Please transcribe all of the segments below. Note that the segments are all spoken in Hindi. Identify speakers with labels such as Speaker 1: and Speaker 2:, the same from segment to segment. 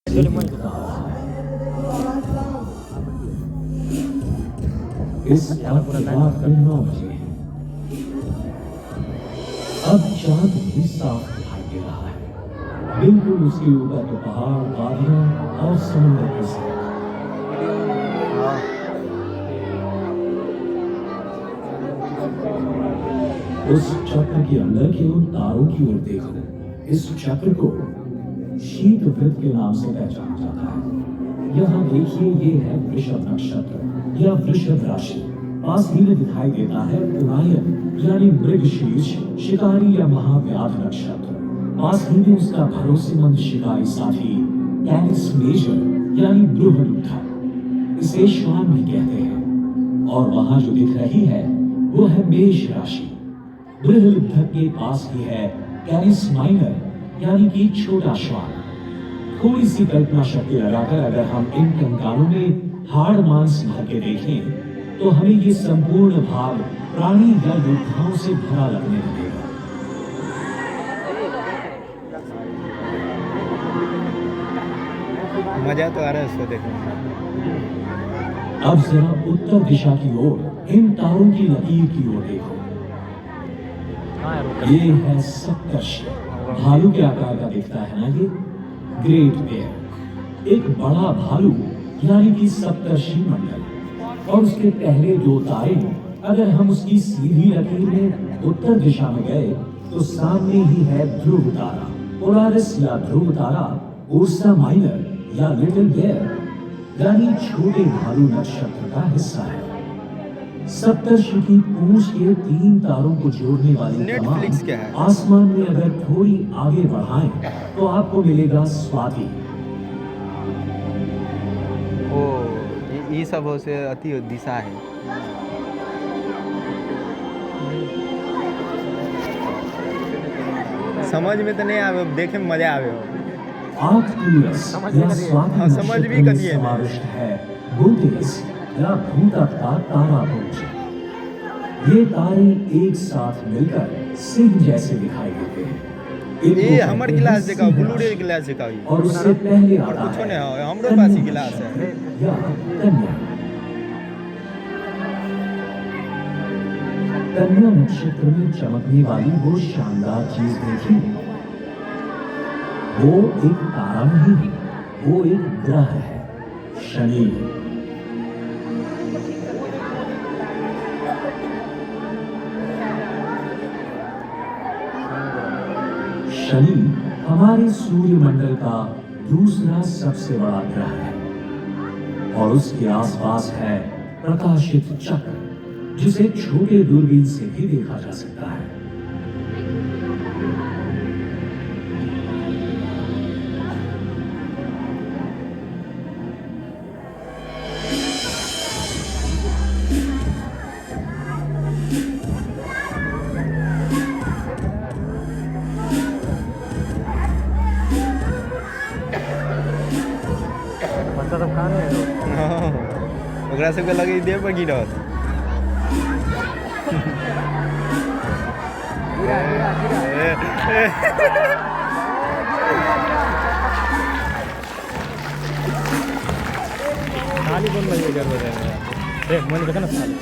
Speaker 1: एक
Speaker 2: Suleiman.
Speaker 1: इम्तियाज है। इस रात रात के 9 बजे हैं। अब चांद भी साफ दिखाई दे रहा है, बिल्कुल उसके ऊपर के पहाड़, वादियां और समुद्र के साथ। उस चक्र के अंदर के उन तारों की ओर देखो। इस चक्र को शीत वृत्त के नाम से पहचाना जाता है। यहाँ देखिए, ये है वृषभ नक्षत्र या वृषभ राशि। पास ही में दिखाई देता है उरायन यानी मृगशीर्ष, शिकारी या महाव्याध नक्षत्र। पास ही में उसका भरोसेमंद शिकारी साथी कैनिस मेजर यानी बृहद। इसे श्वान भी कहते हैं। और वहां जो दिख रही है वो है मेष राशि। बृहद के पास ही है कैनिस माइनर यानी कि छोटा श्वान। थोड़ी सी कल्पना शक्ति लगाकर अगर हम इन कंकालों में हाड़ मांस भर के देखें तो हमें ये संपूर्ण भाग प्राणी या योद्धाओं से भरा लगने लगेगा।
Speaker 3: मजा तो आ रहा है इसको देखने में।
Speaker 1: अब जरा उत्तर दिशा की ओर इन तारों की लकीर की ओर देखो। ये है सप्तर्षि। भालू के आकार का दिखता है ना ये। ग्रेट बेयर, एक बड़ा भालू यानी कि सप्तर्षि मंडल। और उसके पहले दो तारे, अगर हम उसकी सीधी लकीर में उत्तर दिशा में गए तो सामने ही है ध्रुव तारा, पोलारिस या ध्रुव तारा, उर्सा माइनर या लिटिल बेयर यानी छोटे भालू नक्षत्र का हिस्सा है। सप्तर्षि की पूंछ के 3 तारों को जोड़ने वाली
Speaker 3: नेटफ्लिक्स क्या है?
Speaker 1: आसमान में अगर थोड़ी आगे बढ़ाएं तो आपको मिलेगा स्वाति।
Speaker 3: ओ ये सब हो से अति दिशा है। समझ में तो नहीं आवे, देखे में मजा आवे हो।
Speaker 1: आर्कटूरस या स्वाति
Speaker 3: हाँ, समझ भी
Speaker 1: नक्षत्र में
Speaker 3: करिए।
Speaker 1: समाविष्ट है बुलटेस या भूतक का तारापुंज। ये तारे एक साथ मिलकर सिंह जैसे दिखाई देते हैं। इनको
Speaker 3: ये
Speaker 1: कहते
Speaker 3: हमर
Speaker 1: हैं
Speaker 3: गिलास दिखाओ,
Speaker 1: सिंह
Speaker 3: ब्लू रे
Speaker 1: राशि।
Speaker 3: गिलास दिखाओ।
Speaker 1: और उससे पहले
Speaker 3: और
Speaker 1: आता
Speaker 3: कुछ
Speaker 1: है
Speaker 3: नहीं है, हमरे पास ही
Speaker 1: कन्या
Speaker 3: गिलास है।
Speaker 1: नक्षत्र या कन्या। कन्या नक्षत्र में चमकने वाली वो शानदार चीज देखी। वो एक तारा नहीं है, वो एक ग्रह है, शनि। शनि हमारे सूर्यमंडल का दूसरा सबसे बड़ा ग्रह है और उसके आसपास है प्रकाशित चक्र, जिसे छोटे दूरबीन से भी देखा जा सकता है।
Speaker 2: बच्चा सब कहाँ है?
Speaker 3: ओकरा सबके लगे देह पर गिरत।
Speaker 2: खाली कौन लगे इधर उधर? देख मन देखा ना खाली।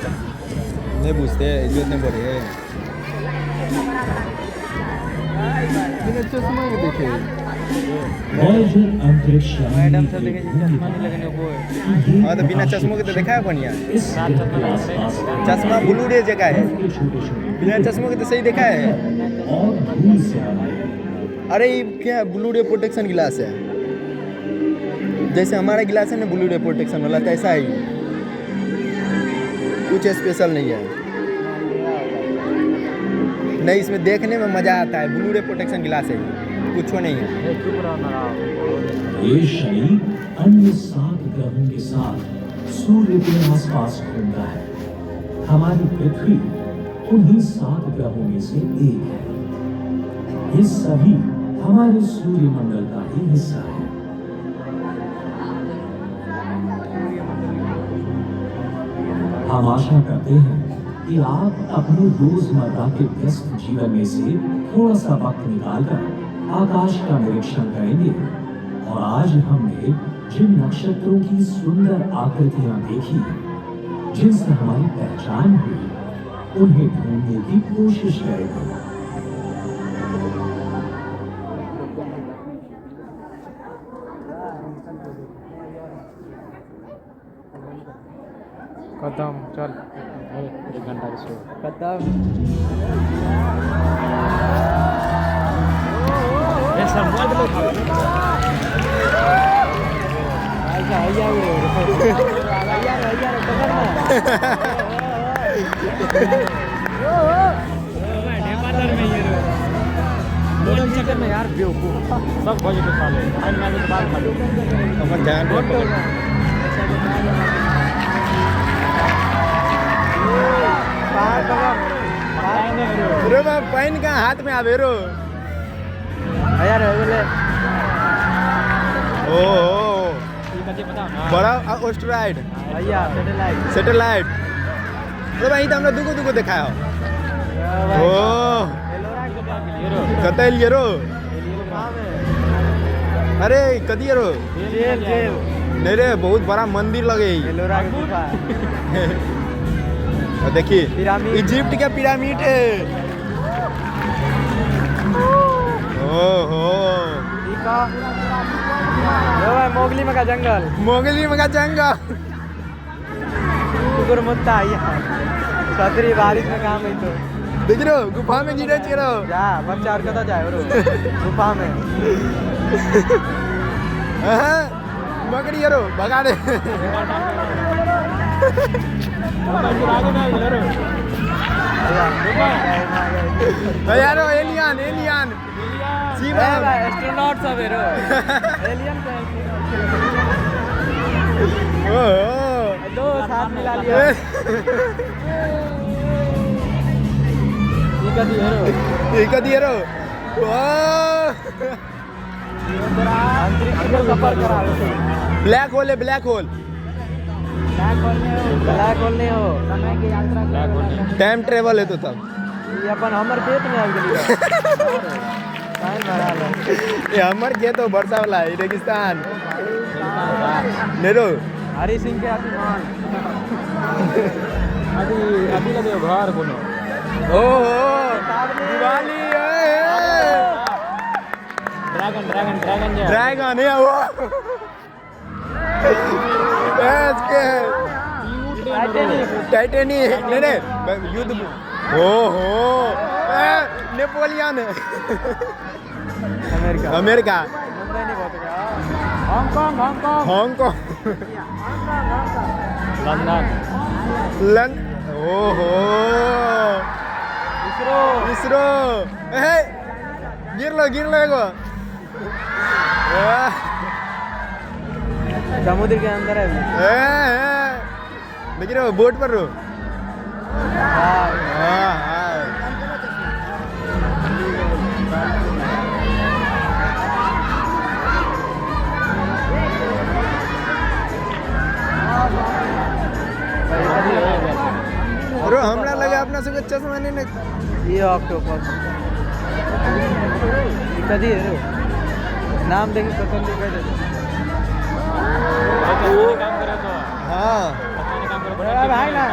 Speaker 3: नहीं पूछते, इज्जत नहीं बढ़ी है। बिना चश्मा के देखे।
Speaker 1: वॉयेजर अंतरिक्ष
Speaker 2: मैडम से देखे चश्मा नहीं लगने वो है।
Speaker 3: हाँ तो बिना चश्मों के तो देखा है बढ़िया।
Speaker 1: इस ग्रह के आसपास
Speaker 3: चश्मा ब्लू रे जगह है,
Speaker 1: छोटे-छोटे
Speaker 3: बिना चश्मों के तो सही देखा है।
Speaker 1: और धूल से बनाए।
Speaker 3: अरे ये क्या ब्लू रे प्रोटेक्शन गिलास है, जैसे हमारा गिलास है ना ब्लू रे प्रोटेक्शन वाला, तो ऐसा ही कुछ स्पेशल नहीं है। नहीं, इसमें देखने में मजा आता है। ब्लू रे प्रोटेक्शन गिलास है, कुछ नहीं है।
Speaker 1: ये शनि अन्य 7 ग्रहों के साथ सूर्य के आसपास घूमता है। हमारी पृथ्वी उन्हीं 7 ग्रहों में से एक है। ये सभी हमारे सूर्यमंडल का ही हिस्सा है। हम आशा करते हैं कि आप अपने रोजमर्रा के व्यस्त जीवन में से थोड़ा सा वक्त निकालकर आकाश का निरीक्षण करेंगे और आज हमने जिन नक्षत्रों की सुंदर आकृतियां देखी, जिनसे हमारी पहचान हुई, उन्हें ढूंढने की कोशिश करेंगे।
Speaker 2: खत्म चल 1 घंटा की शो
Speaker 3: खत्म।
Speaker 2: ये सब मोबाइल लो
Speaker 3: आइया आइया रे पकड़ ना।
Speaker 2: नेपाल में ये दोनों चक्कर में यार बेवकूफ सब बजे के खा ले फाइल मैच के बाद खा लो
Speaker 3: अपन ध्यान रखो। रो मैं पाइन का हाथ में आवे रो यार बोले ओ
Speaker 2: ये कथी बताओ ना
Speaker 3: बड़ा ऑस्ट्राइड भैया सैटेलाइट तो भाई तो हमरा दुगो देखा हो ओ कतल ये रो अरे कदी रो जेल नहीं रे बहुत बड़ा मंदिर लगे एलोरा के गुफा और देखिए इजिप्ट का पिरामिड है। ओहो मोगली में का जंगल कुकुर मुत्ता छतरी बारिश में काम है तो देख रो गुफा में गिरे चलो जा बच्चा और कदा जाए रो गुफा में मकड़ी रो भगा दे यारो एलियन सीमा एस्ट्रोनॉट सब है रो एलियन का दो साथ मिला लिया ये कदी है रो अंतरिक्ष सफर करा ब्लैक होल नहीं हो समय की यात्रा टाइम ट्रेवल है तो तब ये अपन हमर खेत में आ गेली टाइम भरा ले ये हमर खेत हो वर्षा वाला है रेगिस्तान नेरो हरी सिंह के अभिमान
Speaker 2: अभी लगे घर कोनो
Speaker 3: ओहो दिवाली ड्रैगन है वो टाइटेनिक नहीं युद्ध ओहो नेपोलियन अमेरिका हांगकांग लंदन ओहो इसरो गिर लो एगो समुद्र के अंदर है देखिए बोट पर रो रो हमरा लगे अपना सब चश्मा नहीं ये ऑक्टोपस कदी है रो नाम देखी पसंद नहीं कर
Speaker 2: काम करे तो
Speaker 3: हाँ
Speaker 2: काम करे
Speaker 3: भाई ना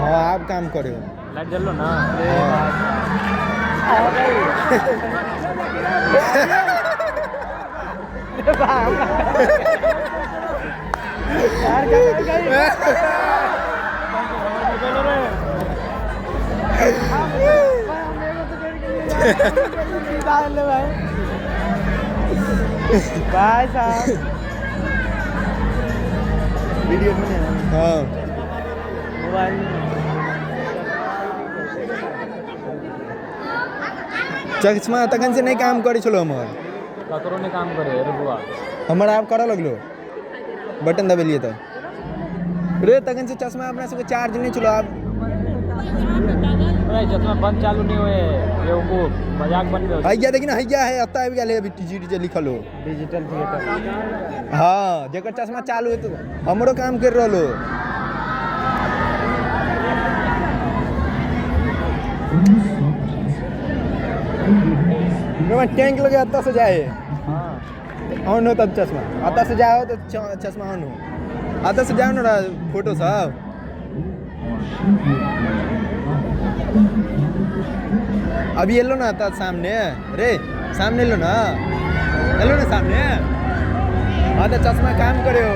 Speaker 3: हाँ आप काम करे
Speaker 2: लाइट जल लो ना भाई साहब वीडियो में हाँ मोबाइल चश्मा तखन से नहीं काम करे चलो हमार ककरो ने काम करे रे बुआ
Speaker 3: हमर आप करे लगलो बटन दबेलिए तो रे तखन से चश्मा अपना से चार्ज नहीं चलो आप
Speaker 2: चश्मा बंद चालू नहीं हुए बेवकूफ मजाक बन गया
Speaker 3: हैया देखिन हैया है अत्ता आबि गेल है अभी टीजी लिखल हो
Speaker 2: डिजिटल थिएटर
Speaker 3: हां जेकर चश्मा चालू है तो हमरो काम कर रहलो
Speaker 1: 1950
Speaker 3: टैंक लगे आता से जाए
Speaker 2: हाँ
Speaker 3: ऑन हो तब चश्मा आता से जाओ तो चश्मा ऑन हो आता से जाओ ना फोटो सब अभी ये लो ना आता सामने रे सामने लो ना सामने हाँ तो चश्मा काम करे हो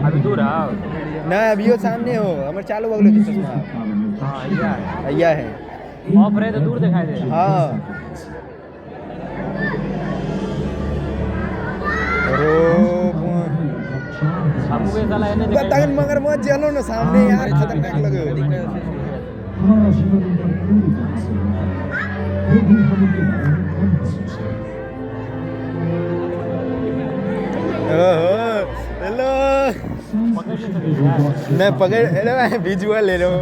Speaker 2: अभी दूर आओ
Speaker 3: ना अभी वो सामने हो हमारे चालू बगलो की चश्मा
Speaker 2: हाँ
Speaker 3: अय्या है
Speaker 2: ऑफ रहे तो दूर दिखाई दे
Speaker 3: हाँ
Speaker 2: हमको ये साला है नहीं
Speaker 3: बताओ मगर मत चलो ना सामने यार खतरनाक लगे
Speaker 1: हमारा जीवन उन पर पूरी तरह से निर्भर है। वो भी हम उनके बारे में कम महसूस करते
Speaker 3: हेलो
Speaker 2: पकड़ नहीं सकते यार
Speaker 3: मैं पकड़ मैं विजुअल ले रहा हूँ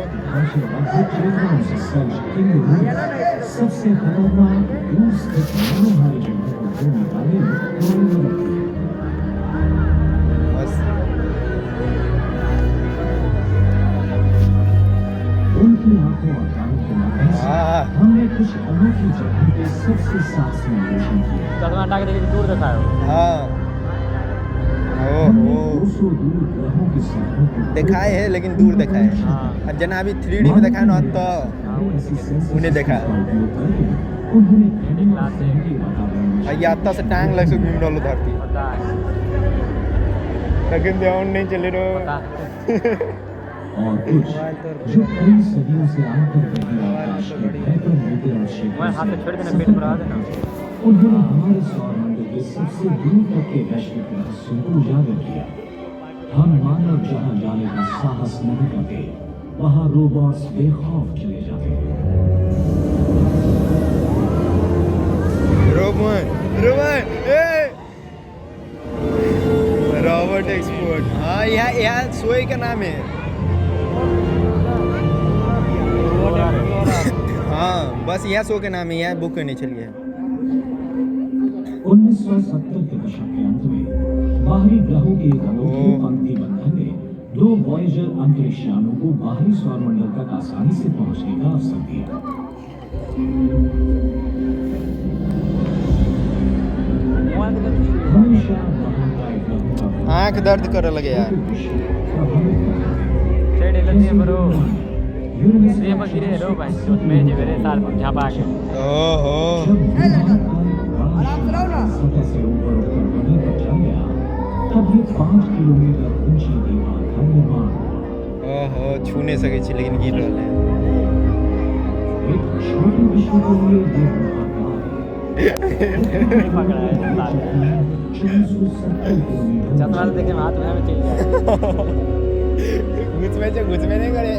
Speaker 1: सबसे खतरनाक रूस के मनोहारी जगह को ढूंढने वाले उनकी आंखों और कानों के माध्यम से हमने कुछ अनोखी जगह के सबसे साफ से अन्वेषण किया।
Speaker 2: चश्मा हटा के देखिए दूर दिखाओ
Speaker 3: हाँ
Speaker 1: हमने 200 दूर ग्रहों की सतहों को
Speaker 3: दिखाए है लेकिन दूर दिखाए
Speaker 2: हाँ
Speaker 3: और जना अभी 3D में दिखाया ना तो उन्हें देखा
Speaker 1: उन्होंने घना सहरी वातावरण में
Speaker 3: यात्रा से टांग लग से घूम डालो धरती
Speaker 2: पता है
Speaker 3: लेकिन ध्यान नहीं चले रहो
Speaker 2: पता
Speaker 1: और कुछ जो कई सदियों से आकर रही आकाश के भयंकर मोटे और
Speaker 2: मैं हाथ से छोड़ देना पेट पर आ देना
Speaker 1: उन्होंने हमारे सौरमंडल के सबसे दूर तक के वैश्विक रहस्यों को उजागर किया। हम मानव जहां जाने का साहस नहीं करते वहां रोबोट्स बेखौफ चले जाते हैं।
Speaker 3: रॉबर्ट एक्सपोर्ट हाँ यहाँ सोए का नाम है हाँ बस यहाँ सो के नाम है यहाँ बुक करनी चलिए
Speaker 1: 1970 के दशक के अंत में बाहरी ग्रहों के एक अनोखे पंक्ति बंधन ने 2 वॉयेजर अंतरिक्ष यानों को बाहरी सौरमंडल तक आसानी से पहुंचने का अवसर दिया। हमेशा
Speaker 3: आँख दर्द कर लगे यार
Speaker 2: छेड़े लगती है बरो ये मगिरे रो भाई तो मैं जे मेरे साथ झापा के
Speaker 3: ओहो
Speaker 1: सतह से ऊपर उठकर वहीं पर चल गया तब ये 5 किलोमीटर ऊंची दीवार का निर्माण
Speaker 3: ओहो छू नहीं सके छी लेकिन गिर रहा है
Speaker 1: एक छोटे विश्व के लिए ये
Speaker 2: पकड़ा है साथ चतरा देखे हाथ में चल गया
Speaker 3: घुस में नहीं करे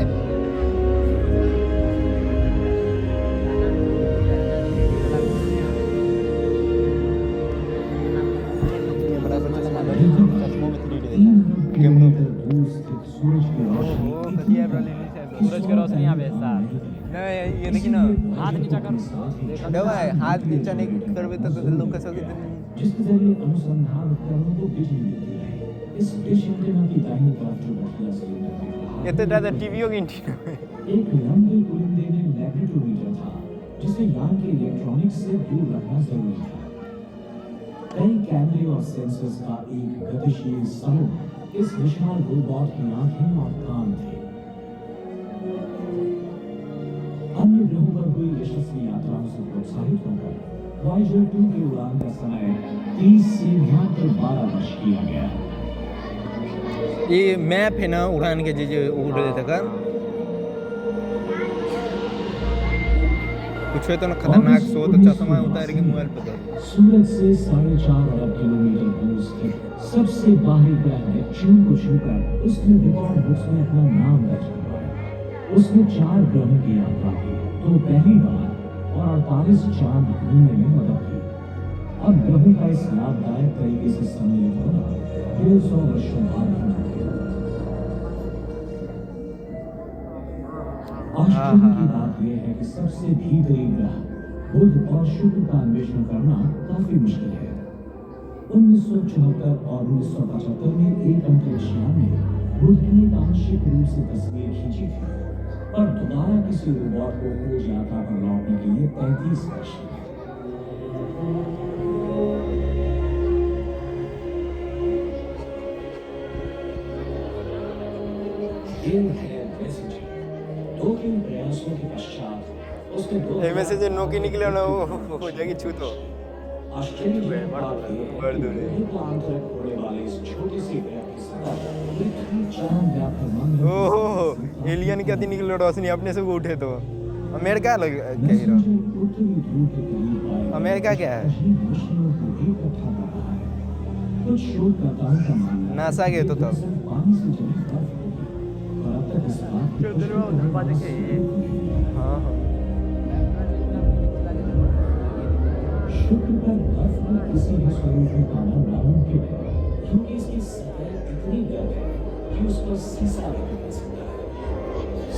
Speaker 2: सूरज की रोशनी आवे साथ
Speaker 3: नहीं ये देखिए ना
Speaker 2: हाथ नीचा कर
Speaker 3: दवा हाथ नीचा नहीं करबे तो लोग कैसे
Speaker 1: जिसके जरिए अनुसंधान उपकरणों को बिजली मिलती है। इस डिश एंटीना की दाहिनी तरफ जो बढ़िया सिलेंडर है
Speaker 3: ये तो दादा टीवीओ की एंटीना
Speaker 1: एक लंबे पुलिंदे में मैग्नेटोमीटर था जिसे यान के इलेक्ट्रॉनिक्स से दूर रखना जरूरी था। कई कैमरे और सेंसर्स का एक गतिशील समूह इस विशाल रोबोट की आंखें और कान थे। अन्य ग्रहों पर हुई यशस्वी यात्राओं से प्रोत्साहित होकर वॉयेजर 2 की उड़ान का समय 30 से मात्र 12 वर्ष किया गया।
Speaker 3: ये मैप है ना उड़ान के जो उड़ रहे थे कर कुछ तो ना खतरनाक सो तो चश्मा उतार के मोबाइल पर कर
Speaker 1: सूरज से 4.5 अरब किलोमीटर दूर स्थित सबसे बाहरी ग्रह नेपच्यून को छूकर उसने रिकॉर्ड बुक्स में अपना नाम दर्ज करवाया। उसने 4 ग्रहों की यात्रा की तो पहली बार और 48 चांद घूमने में मदद की। अब ग्रहों का इस लाभदायक तरीके से सम्मिलित होना 150 वर्षों बाद होना। आश्चर्य की बात यह है कि सबसे भीतरी ग्रह बुध और शुक्र का अन्वेषण करना काफी मुश्किल है। 1974 और 1975 में एक अंतरिक्ष यान ने बुध की एक आंशिक रूप से तस्वीर खींची थी। पर दोबारा किसी रोबोट को खोज यात्रा पर लौटने के लिए 35 वर्ष लगे। ये है मैसेज। 2-3 प्रयासों के पश्चात उसने
Speaker 3: एमे से जो नोकी निकले ना वो जगह छू तो
Speaker 1: आश्चर्य की बात ये है कि बहुत आंतरिक होने वाले इस छोटे से ग्रह की सतह पृथ्वी चांद या ब्रह्मांड
Speaker 3: ओहो एलियन क्या थी निकले रोशनी अपने से वो उठे तो अमेरिका लग क्या हीरो अमेरिका क्या है
Speaker 1: कुछ शोधकर्ताओं का मानना है
Speaker 3: नासा गए तो तब
Speaker 1: पानी से जमी बर्फ होगी। और अब तक इस बात की
Speaker 3: हाँ हाँ
Speaker 1: शुक्र पर बर्फ में किसी भी स्वरूप में पाना नामुमकिन है क्योंकि इसकी सतह इतनी गर्म है कि उस पर सीसा भी नहीं बन सकता है।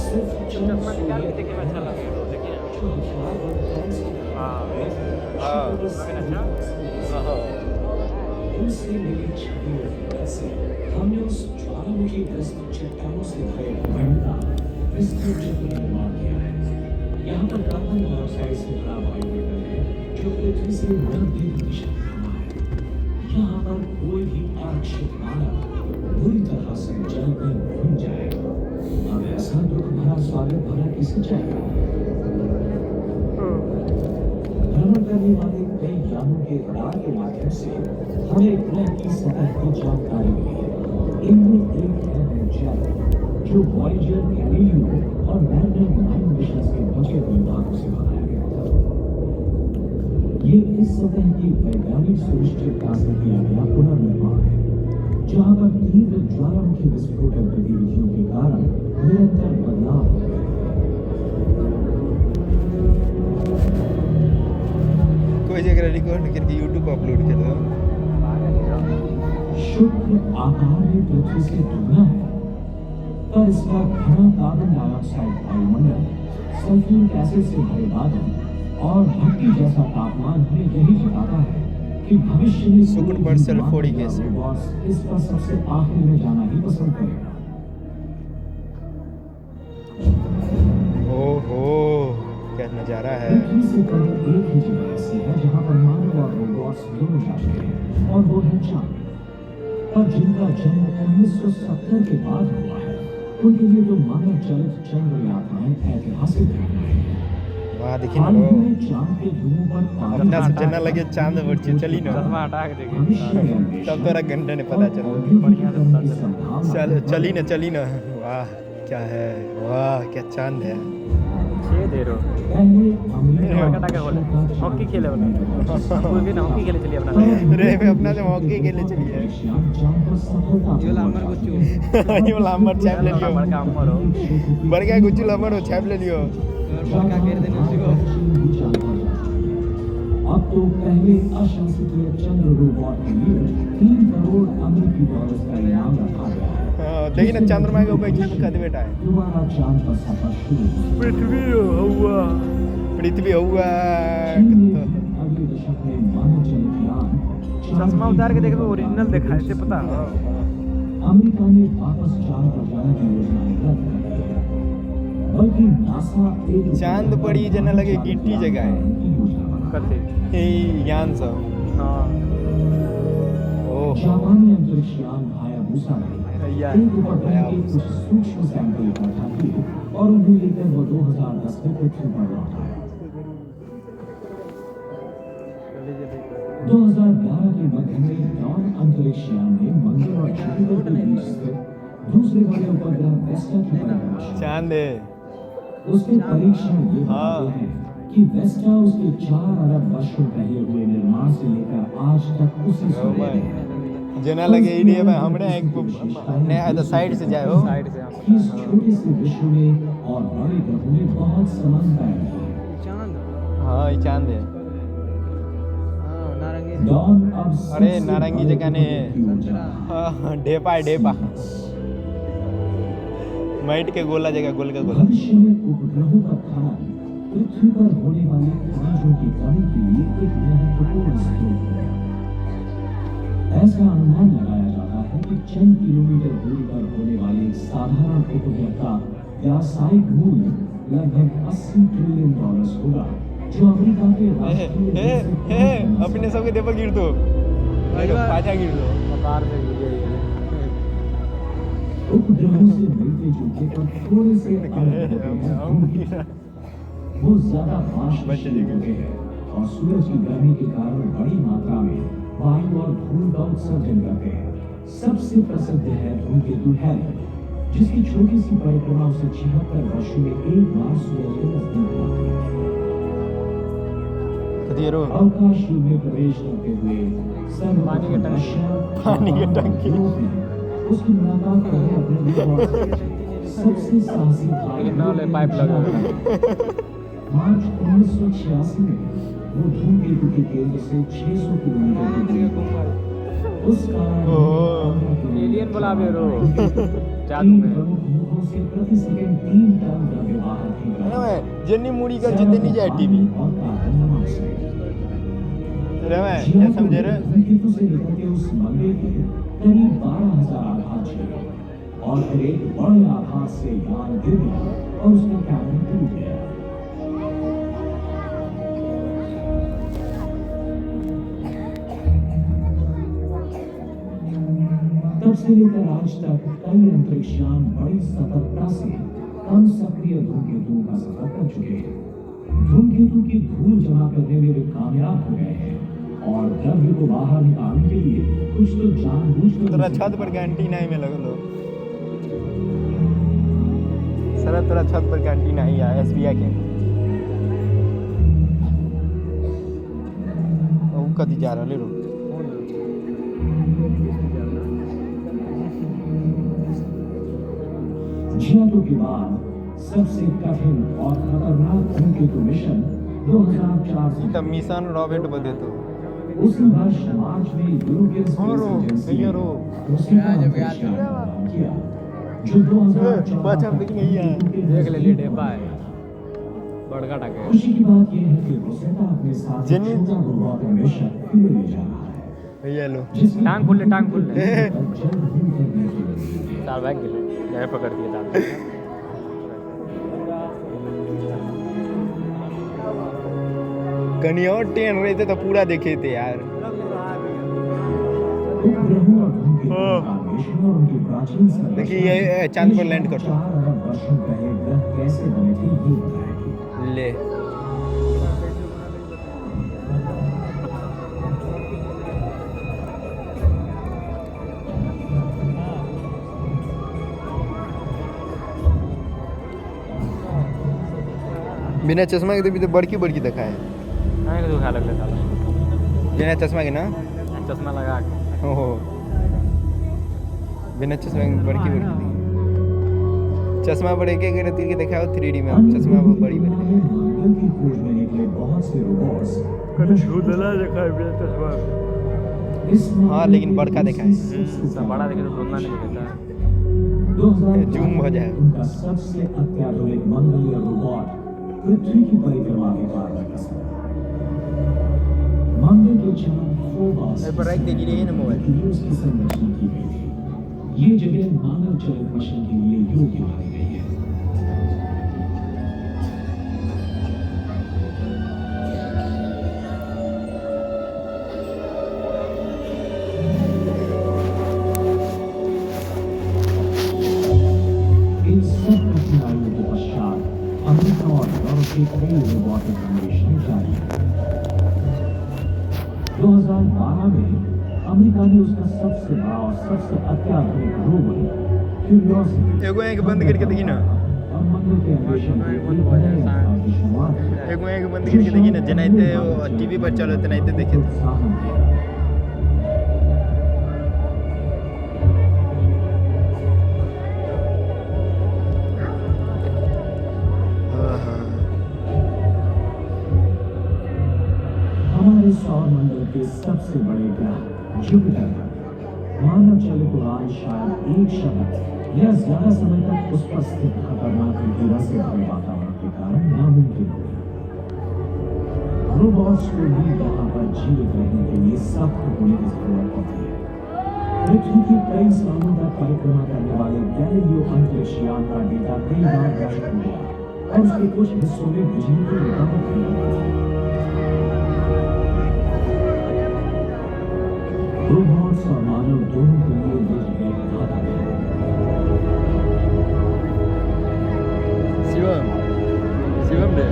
Speaker 1: सिर्फ चंद सूर्य
Speaker 2: देखिए अच्छा लगे देखिए
Speaker 1: जो हथियार और टैंक से उनसे मिली छवि और फिक्र से हमने उस ज्वालामुखी ग्रस्त चट्टानों से भरे भयंकर विस्तृत चित्र का निर्माण किया है। यहाँ पर कार्बन डाइऑक्साइड से भरा वायुमंडल है जो पृथ्वी से 90 प्रतिशत घना है। यहाँ पर कोई भी आरक्षित मानव बुरी तरह से जल में भून जाएगा। अब ऐसा दुख भरा स्वागत भरा किसे चाहिए? भ्रमण करने वाले कई यानों के रडार के माध्यम से हमें ग्रह की सतह की जानकारी मिली है। इनमें एक है जल जो वॉयेजर गैलीलियो और मैग्ना 9 मिशंस के बचे हुए भागों से बनाया गया था। ये इस सतह की वैज्ञानिक सुनिश्चितता से किया गया पुनर्निर्माण है जहाँ पर तीव्र ज्वालामुखी विस्फोटक गतिविधियों के कारण निरंतर बदलाव हो रहे हैं।
Speaker 3: कोई जगह रिकॉर्ड करके यूट्यूब पर अपलोड कर दो
Speaker 1: शुक्र आकार में पृथ्वी से दुगना है पर इसका घना कार्बन डाइऑक्साइड वायुमंडल सल्फ्यूरिक एसिड से भरे बादल और भट्टी जैसा तापमान हमें यही बताता है कि भविष्य में
Speaker 3: शुक्र पर सल्फ्यूरिक एसिड
Speaker 1: इस पर सबसे आखिर में जाना ही पसंद करेगा।
Speaker 3: ओहो क्या नजारा है
Speaker 1: पृथ्वी से कहीं एक ही जगह ऐसी है जहाँ पर मानव और रोबोट्स दोनों जा चुके हैं और वो है चांद। पर जिनका जन्म 1970 के बाद हुआ है उनके लिए जो मानव चलित चंद्र यात्राएं ऐतिहासिक हैं।
Speaker 3: वाह देखिए ना
Speaker 1: हाल ही
Speaker 3: लो
Speaker 1: में चांद के ध्रुवों पर
Speaker 3: अपना से चलना लगे चांद पर चली ना
Speaker 2: चश्मा हटा के देखिए
Speaker 3: तब तोरा घंटे ने पता चल चली ना वाह क्या है वाह क्या चांद है
Speaker 2: 6 दे रो कटा के बोले हॉकी खेले बोले कोई भी ना हॉकी खेले चलिए अपना
Speaker 3: रे मैं अपना से हॉकी खेले चलिए
Speaker 2: ये लामर गुच्चू
Speaker 3: ये लामर छाप ले लियो
Speaker 2: बड़का अमर हो
Speaker 3: बड़का गुच्चू लामर हो छाप ले लियो
Speaker 2: बड़का घेर देने उसी को
Speaker 1: अब तो पहले अशासकीय चंद्र रोबोट के लिए 3 करोड़ अमेरिकी डॉलर का इनाम रखा गया है।
Speaker 3: देखिए ना चंद्रमा के ऊपर क्या कद बेटा है
Speaker 1: दोबारा चांद पर सफर शुरू
Speaker 3: पृथ्वी हुआ
Speaker 1: अगले दशक में मानव चलित यान
Speaker 2: चश्मा उतार के देखे तो ओरिजिनल देखा है इसे पता
Speaker 1: अमेरिका ने वापस चांद पर जाने की योजना रद्द कर दी है बल्कि नासा एक
Speaker 3: चांद पड़ी जना लगे गिट्टी जगह है
Speaker 2: करते
Speaker 3: यान सब
Speaker 2: हाँ
Speaker 3: ओह
Speaker 1: जापानी अंतरिक्ष यान हायाबुसा ने
Speaker 2: यार
Speaker 1: एक उपग्रह के कुछ सूक्ष्म सैंपल इकट्ठा किए और उन्हें लेकर वो 2010 में पृथ्वी पर लौटा है। 2011 के मध्य में डॉन अंतरिक्ष यान ने मंगल और जुपिटर के बीच स्थित दूसरे बड़े उपग्रह वेस्टा की परिभाषा
Speaker 3: चांद है
Speaker 1: उसके परीक्षण ये बताते हैं कि वेस्टा उसके 4 अरब वर्षों पहले हुए निर्माण से लेकर आज तक उसी समय है।
Speaker 3: जना लगे इंडिया में हमने एक नया तो साइड से जाए हो
Speaker 2: साइड से
Speaker 1: इस छोटे से विश्व में और बड़े ग्रहों में बहुत समानताएं हैं।
Speaker 2: चांद
Speaker 3: हाँ ये चांद है
Speaker 2: हाँ नारंगी
Speaker 1: डॉन अब
Speaker 3: अरे नारंगी जगह ने हाँ ढेपा है ढेपा माइट के गोला जगह गोल का गोला
Speaker 1: भविष्य में उपग्रहों का खनन पृथ्वी पर होने वाली खनिजों की कमी के लिए एक महत्वपूर्ण स्रोत है। ऐसा अनुमान लगाया जाता है कि चंद किलोमीटर दूरी पर होने वाले एक साधारण उपग्रह का व्यावसायिक मूल्य लगभग $80 ट्रिलियन होगा, जो अमेरिका के राष्ट्रीय
Speaker 3: अपने सबके देव गिर दो पाछा गिर दो
Speaker 1: उपग्रहों से मिलते जुलते पर थोड़े से अलग होते हैं। वो ज्यादा वाष्पशील होते हैं और सूरज की गर्मी के कारण बड़ी मात्रा में वायु और धूल का उत्सर्जन करते हैं। सबसे प्रसिद्ध है धूमकेतु हैरी, जिसकी छोटी सी परिक्रमा उसे 76 वर्षों में एक बार सूरज के नजदीक लाती है। अवकाश युग में प्रवेश करते हुए
Speaker 3: पानी की टंकी
Speaker 1: उसकी मुलाकात करने अपने सबसे साहसी
Speaker 2: पाइप लगा
Speaker 1: मार्च 1986 में वो धूमकेतु के केंद्र से 600 किलोमीटर उस कारण
Speaker 2: एलियन बुला बेरो
Speaker 1: जादू में से प्रति सेकंड 3 टन द्रव्य बाहर फेंका।
Speaker 3: जन्नी मुड़ी कर जितने नहीं जाए टीवी
Speaker 1: ये समझे रे धूमकेतु से निकलते उस मंडे के करीब 12,000 आघात झेले और फिर एक बड़े आघात से यान गिर गया और उसका कैबिन टूट गया। तब से लेकर आज तक कई अंतरिक्षयान बड़ी सतर्कता से कम सक्रिय धूमकेतुओं का सफर कर चुके हैं। धूमकेतु की धूल जमा करने में वे कामयाब हो गए हैं और द्रव्य को बाहर निकालने के लिए कुछ तो जानबूझकर
Speaker 3: तोरा छत पर कैंटीन आई में लग लो सर तोरा छत पर कैंटीन आई है एसबीआई के वो कदी जा रहा ले रो
Speaker 1: जियाटो के बाद सबसे कठिन और खतरनाक धूमकेतु मिशन 2004 से
Speaker 3: तब मिशन रॉबर्ट बदे तो
Speaker 1: उसी वर्ष मार्च में यूरोपियन स्पेस एजेंसी ने उसी का अंतरिक्षयान किया जो 2014
Speaker 2: देख ले लेटे पाए बड़का टाके।
Speaker 1: खुशी की बात यह है कि रोसेटा अपने साथ छोटा रोबोट मिशन ले जा रहा है।
Speaker 3: ये लो
Speaker 2: टांग खोल ले तार बैग के ले यह पकड़ दिए तार
Speaker 3: कहीं और ट्रेन रहते तो पूरा देखे थे यार। देखिए ये चांद पर लैंड करता ले बिना चश्मा के तो बड़की बड़की दिखा है
Speaker 2: तो खा लग लेता
Speaker 3: बिना चश्मा के ना
Speaker 2: चश्मा लगा के
Speaker 3: ओहो बिना चश्मा के बड़की बड़की चश्मा बड़े के रहती है दिखाओ 3D में चश्मा वो बड़ी बड़ी
Speaker 1: की खोज में निकले बहुत से रोबोट्स
Speaker 2: कभी झूठला दिखाई बिना चश्मा
Speaker 3: हाँ लेकिन बड़का दिखा है
Speaker 2: सब बड़ा देखे तो ढूंढना नहीं देता
Speaker 1: 2000
Speaker 3: जूम हो जाए
Speaker 1: उनका सबसे अत्याधुनिक मंगलीय रोबोट पृथ्वी की परिक्रमा के पार कर सकता मंगल के चांद फोबॉस
Speaker 3: पर रख दे गिरे ना मोबाइल
Speaker 1: उसकी संरचना की गई थी। ये जगह मानव चलित मिशन के लिए योग्य मानी गई है। इन सब कठिनाइयों के पश्चात अमेरिका और यूरोप के कई रोबोटिक अन्वेषण जारी है। 2012 में अमेरिका ने उसका सबसे बड़ा और सबसे अत्याधुनिक रोवर क्यूरियोसिटी
Speaker 3: एगो एक बंद करके देखी ना
Speaker 1: और मंगल के अन्वेषण के लिए शुरुआत है।
Speaker 3: एगो एक बंद करके देखी ना जनाइते टीवी पर चलो तनाइते देखे
Speaker 1: हमारे सौर मंडल के सबसे बड़े ग्रह जुपिटर पर मानव चलित उड़ान शायद एक शब्द या ज्यादा समय तक उस पर स्थित खतरनाक हीरा से भरे वातावरण के कारण नामुमकिन हो गया। रोबोट्स को भी यहाँ पर जीवित रहने के लिए सख्त होने की जरूरत होती है। पृथ्वी की कई सालों तक परिक्रमा करने वाले गैलीलियो अंतरिक्ष यान का डेटा कई बार नष्ट हो गया और उसके कुछ हिस्सों में बिजली की रुकावट भी लगी थी। रोबोट्स और मानव दोनों के लिए ये जगह घातक है।
Speaker 3: शिवम ने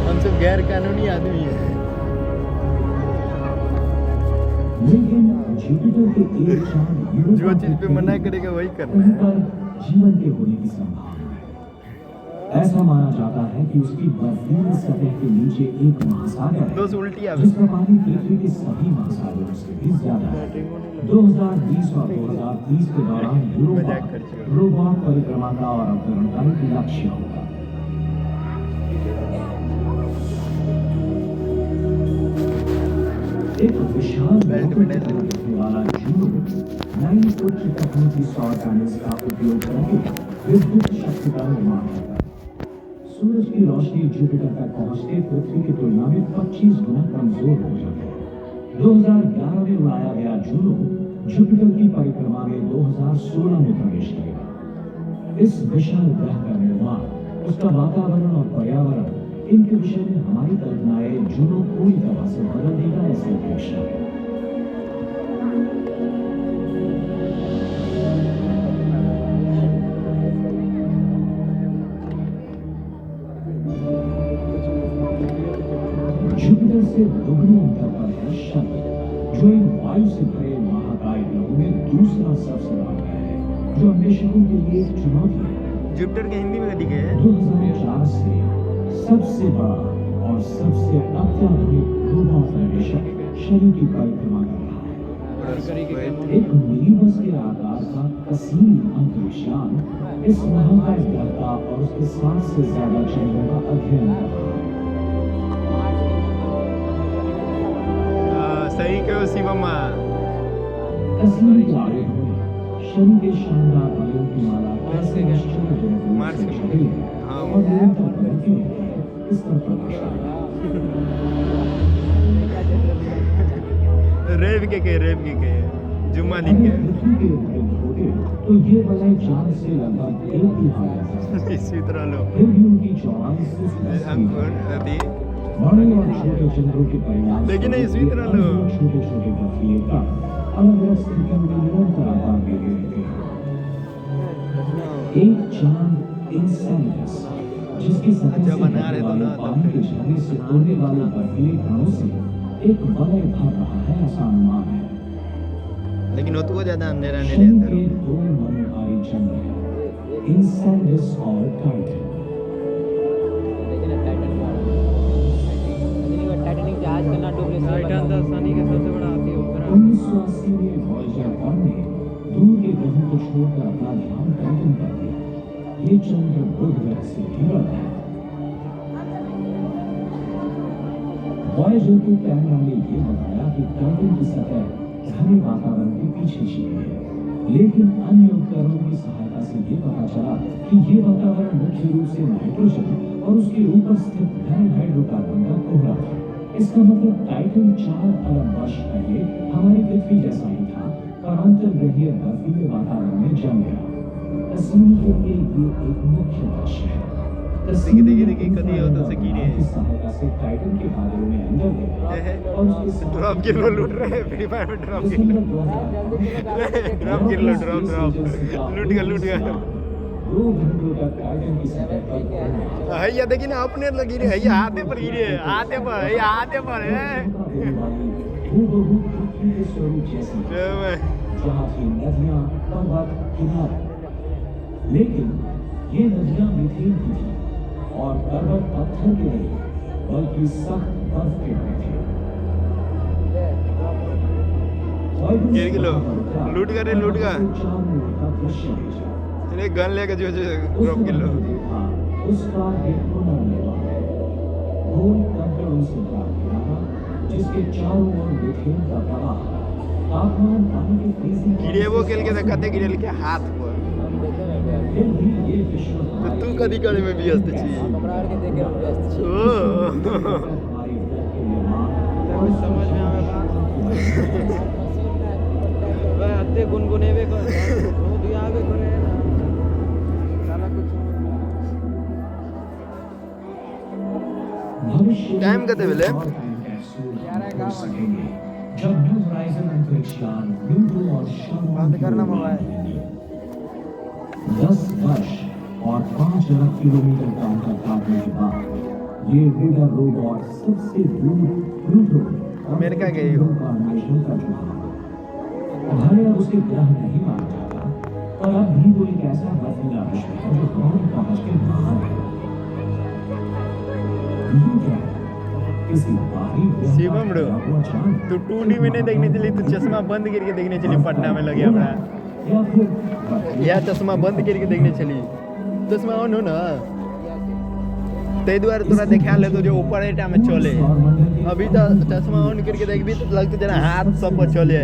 Speaker 3: हम सब गैर कानूनी आदमी हैं।
Speaker 1: लेकिन जुपिटर के एक चांद
Speaker 3: जो चीज पे मना करेगा वही करना
Speaker 1: कहीं पर जीवन के होने की संभावना है। ऐसा माना जाता है कि उसकी बर्फीली सतह के नीचे एक महासागर है,
Speaker 3: दोस्त उल्टी आ
Speaker 1: जिसका पानी पृथ्वी के सभी महासागरों से भी ज्यादा है। 2020 और 2030 के दौरान यूरोपा रोबोट परिक्रमा का और अवतरण का एक लक्ष्य होगा। एक विशाल दिखने वाला जूनो 9 फुट की तकनीकी सौर पैनल्स का उपयोग करके विद्युत शक्ति का निर्माण होगा। सूरज की रोशनी जुपिटर तक पहुंचते पृथ्वी की तुलना में 25 गुना कमजोर हो जाती है। 2011 में उड़ाया गया जूनो जुपिटर की परिक्रमा में 2016 में प्रवेश करेगा। इस विशाल ग्रह का निर्माण, उसका वातावरण और पर्यावरण, इनके विषय में हमारी कल्पनाएं जूनो पूरी तरह से बदल देगा, ऐसी अपेक्षा है। जुपिटर से दोगुने अंतर पर है शनि, जो इन वायु से भरे महाकाय ग्रहों में दूसरा सबसे बड़ा ग्रह है, जो अन्वेषकों के लिए एक चुनौती है।
Speaker 3: जुपिटर के हिंदी में लिखे हैं
Speaker 1: 2004 से सबसे बड़ा और सबसे अत्याधुनिक रोबोट अन्वेषक शनि की परिक्रमा कर रहा है। एक मिनी बस के आकार का कसीम अंतरिक्ष यान इस महाकाय ग्रह का और उसके 7 से ज्यादा चंद्रों का अध्ययन कर रहा है।
Speaker 3: सही कहो शिवम।
Speaker 1: कसीम के आरेख में शनि के शानदार वायुओं की माला कैसे आश्चर्यजनक रूप से छटी है और निरंतर बढ़ती रहती है, इस पर प्रकाश डाला।
Speaker 3: रेव के जुम्मा दिन के
Speaker 1: पृथ्वी के इर्द-गिर्द होते तो ये वलय चांद से लगभग एक ही हालत है।
Speaker 3: इसी तरह लो
Speaker 1: फिर भी उनकी चौड़ाई सिर्फ 10 मीटर है। बड़े और छोटे चंद्रों के परिणाम
Speaker 3: लेकिन इसी तरह लो
Speaker 1: छोटे-छोटे बर्फीले कण अलग-अलग स्थितियों में निरंतर आकार देते रहते हैं। एक चांद इंसेनिटस, जिसकी सतह से
Speaker 3: बना रहे तो ना
Speaker 1: पानी के झरने से उड़ने वाले बर्फीले कणों से एक वलय भर रहा है, ऐसा अनुमान है।
Speaker 3: लेकिन वो तो ज्यादा अंधेरा नहीं
Speaker 1: शनि
Speaker 3: रहता।
Speaker 1: के 2 मनोहारी चंद्र हैं, इंसेनिटस और टाइटन।
Speaker 2: टाइटन तो शनि का सबसे बड़ा हाथी होता है।
Speaker 1: 1980 में वॉयेजर 1 ने दूर के ग्रहों को छोड़कर अपना ध्यान टाइटन पर दिया। ये चंद्र बुध ग्रह से भी बड़ा है। वॉयेजर के कैमरा ने ये बताया कि टाइटन की सतह घने वातावरण के पीछे छिपी है, लेकिन अन्य उपकरणों की सहायता से ये पता चला कि ये वातावरण मुख्य रूप से नाइट्रोजन और उसके ऊपर स्थित घने हाइड्रोकार्बन का कोहरा था। इसका मतलब टाइटन 4 अरब वर्ष पहले हमारी पृथ्वी जैसा ही था, पर अंतर्ग्रहीय बर्फीले वातावरण में जम गया। तस्वीर के लिए ये एक मुख्य लक्ष्य है।
Speaker 3: देखिए कदी हो तो सकीने
Speaker 1: की सहायता से टाइटन के बादलों में अंदर गया और उसके
Speaker 3: ड्रॉप गिर लो लूट रहे हैं फ्री फायर में ड्रॉप गिर लो लूट गया
Speaker 1: 2 घंटों तक टाइटन की सतह पर
Speaker 3: हैया देखिए ना अपने लगी रे हैया हाथे पर गिरे हाथे पर है
Speaker 1: हूबहू पृथ्वी के स्वरूप जैसी जहाँ की नदियाँ पर्वत किनारे, लेकिन ये नदियाँ मीठीन भी थी और पर्वत पत्थर के नहीं बल्कि सख्त बर्फ के बने थे।
Speaker 3: लूट गए इन्हें गन लेके जो ड्रॉप कर लो
Speaker 1: उसका एक पुनर्निर्माण है। गोल कंकड़ों से बना किनारा जिसके चारों ओर मीथेन का प्रवाह, तापमान पानी के फ्रीजिंग
Speaker 3: गिरे वो खेल के दिखाते गिरे के हाथ पर
Speaker 1: फिर भी ये विश्व
Speaker 3: तो तू कदी करे में व्यस्त छी
Speaker 1: हमारी ग्रह के निर्माण और
Speaker 2: समझ में आवे
Speaker 3: अत्ते गुनगुनेबे कर वो दियाबे करे ना साला कुछ टाइम कते भेले
Speaker 1: जब न्यू होराइजन अंतरिक्षयान प्लूटो और
Speaker 3: बंद करना मोबाइल
Speaker 1: 10 वर्ष और 5 अरब किलोमीटर का अंतर काटने के बाद ये रीडर रोबोट सबसे दूर प्लूटो
Speaker 3: अमेरिका गई हो
Speaker 1: का अन्वेषण कर चुका है। भले अब उसे ग्रह नहीं माना जाता, पर अब भी वो एक ऐसा बर्फीला विश्व है जो हमारी पहुंच के बाहर है। ये क्या है? किसी बाहरी ग्रह का
Speaker 3: शिवम रो,
Speaker 1: गिरा हुआ चांद?
Speaker 3: तू 2D में नहीं देखने चली, तू चश्मा बंद करके देखने चली पटना में लगे हमरा
Speaker 1: या फिर
Speaker 3: या चश्मा बंद करके देखने चली चश्मा ऑन हो ना ते द्वारा तोरा देखा ले तो जो ऊपर एटा में चले अभी तो चश्मा ऑन करके देखबी तो लगते जना हाथ सब पर चले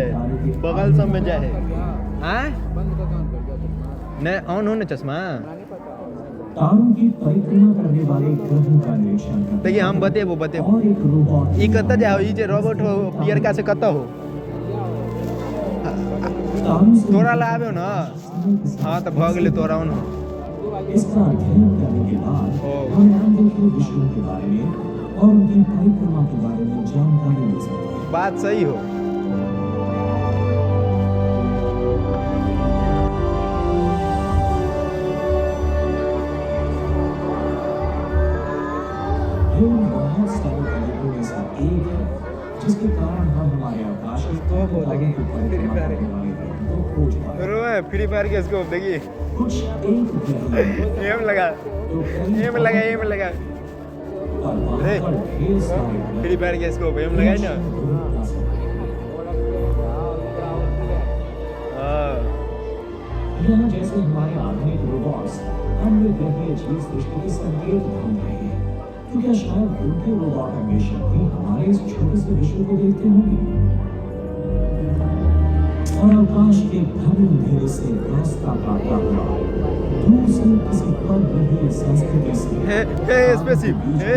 Speaker 3: बगल सब में जाए हां नहीं ऑन हो ना चश्मा
Speaker 1: तारों की परिक्रमा करने वाले ग्रहों का निरीक्षण करता
Speaker 3: देखिए हम बतेबो
Speaker 1: और एक रोबोट
Speaker 3: ई कत जाओ ई जे रोबोट हो पियर का से कत हो
Speaker 1: तारों से
Speaker 3: तोरा लाबे ना हां तो भ गेले तोरा ऑन
Speaker 1: इसका अध्ययन करने के बाद हमें अनदेखे विश्वों के बारे में और उनकी परिक्रमा के बारे में जानकारी मिल सकती है।
Speaker 3: बात सही हो
Speaker 1: ये उन बहुत सारे तरीकों में से एक है जिसके कारण हम हमारे आकाश में तारों की परिक्रमा करने वाले ग्रहों को खोज पाए।
Speaker 3: रोए फ्री फायर के स्कोप देखिए
Speaker 1: कुछ एक ग्रह
Speaker 3: एम लगा
Speaker 1: जो कई
Speaker 3: एम लगा
Speaker 1: और वहाँ पर ढेर सारे ग्रह
Speaker 3: फ्री फायर के स्कोप एम लगाई ना हाँ
Speaker 1: यहाँ जैसे हमारे आधुनिक रोबोट्स अन्य ग्रहीय जीव सृष्टि के संकेत ढूंढ रहे हैं, तो क्या शायद उनके रोबोट अन्वेषक भी हमारे इस छोटे से विश्व को देखते होंगे और आकाश के घने अंधेरे से रास्ता काटता हुआ दूर से किसी पर ग्रहीय संस्कृति से
Speaker 3: हे स्पेसिफ हे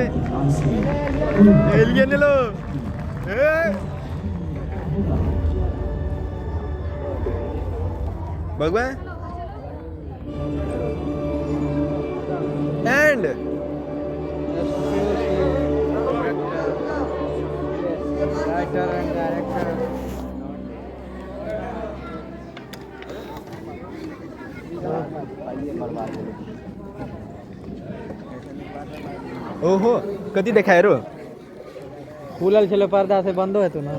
Speaker 3: एलियन लो हे भगवान एंड राइटर एंड डायरेक्टर ओहो कति देखाए रो खुलल छलो पर्दा से बंद है तो ना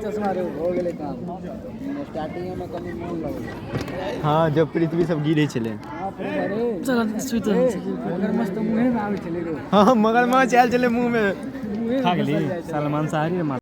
Speaker 4: चश्मा रे हो गेले काम स्टार्टिंग में कनी मन लगल
Speaker 3: हाँ जब पृथ्वी सब गिरे छले
Speaker 4: चल स्वीट मगर मस्त मुंह में आवे छले रे
Speaker 3: हाँ मगरमच्छ आयल छले मुंह में
Speaker 2: खा गेली सलमान शाहरी